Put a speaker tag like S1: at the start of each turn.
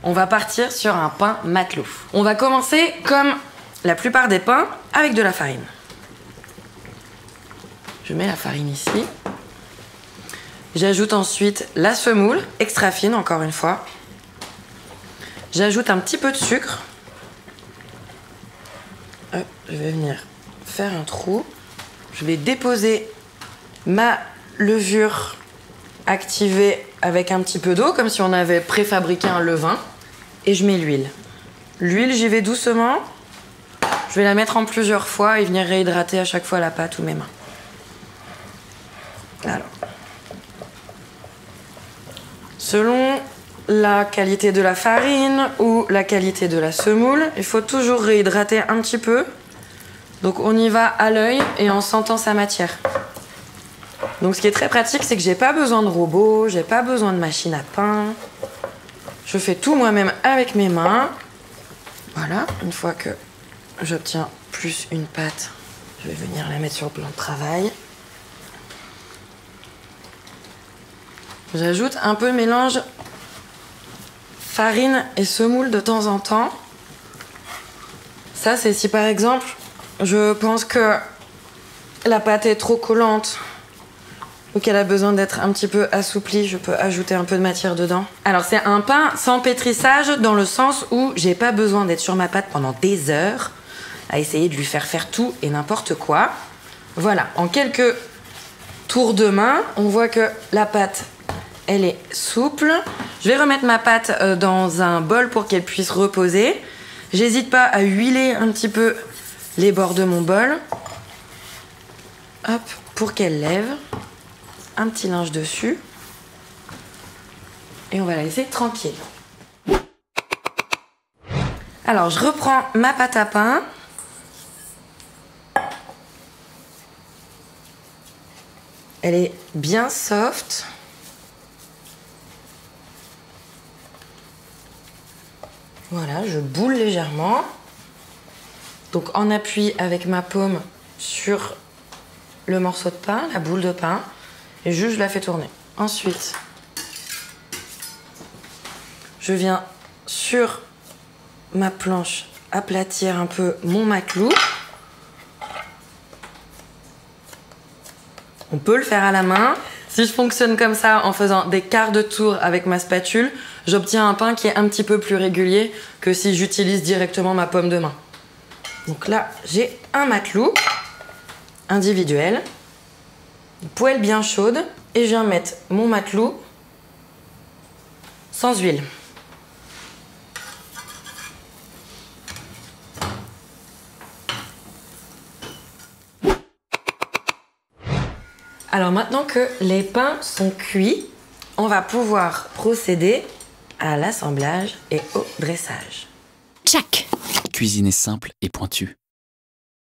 S1: on va partir sur un pain matelot. On va commencer comme la plupart des pains avec de la farine. Je mets la farine ici. J'ajoute ensuite la semoule, extra fine encore une fois. J'ajoute un petit peu de sucre. Hop, je vais venir faire un trou. Je vais déposer ma levure activée avec un petit peu d'eau, comme si on avait préfabriqué un levain. Et je mets l'huile. L'huile, j'y vais doucement. Je vais la mettre en plusieurs fois et venir réhydrater à chaque fois la pâte ou mes mains. Alors. Selon la qualité de la farine ou la qualité de la semoule, il faut toujours réhydrater un petit peu. Donc on y va à l'œil et en sentant sa matière. Donc ce qui est très pratique, c'est que j'ai pas besoin de robot, j'ai pas besoin de machine à pain. Je fais tout moi-même avec mes mains. Voilà, une fois que j'obtiens plus une pâte, je vais venir la mettre sur le plan de travail. J'ajoute un peu de mélange farine et semoule de temps en temps. Ça, c'est si par exemple, je pense que la pâte est trop collante ou qu'elle a besoin d'être un petit peu assouplie, je peux ajouter un peu de matière dedans. Alors, c'est un pain sans pétrissage dans le sens où j'ai pas besoin d'être sur ma pâte pendant des heures à essayer de lui faire tout et n'importe quoi. Voilà, en quelques tours de main, on voit que la pâte elle est souple. Je vais remettre ma pâte dans un bol pour qu'elle puisse reposer. J'hésite pas à huiler un petit peu les bords de mon bol. Hop, pour qu'elle lève. Un petit linge dessus. Et on va la laisser tranquille. Alors, je reprends ma pâte à pain. Elle est bien soft. Voilà, je boule légèrement. Donc en appui avec ma paume sur le morceau de pain, la boule de pain, et juste je la fais tourner. Ensuite, je viens sur ma planche aplatir un peu mon matelot. On peut le faire à la main. Si je fonctionne comme ça en faisant des quarts de tour avec ma spatule, j'obtiens un pain qui est un petit peu plus régulier que si j'utilise directement ma paume de main. Donc là, j'ai un matelot individuel, une poêle bien chaude, et je viens mettre mon matelot sans huile. Alors maintenant que les pains sont cuits, on va pouvoir procéder à l'assemblage et au dressage.
S2: Tchac! Cuisiner simple et pointu.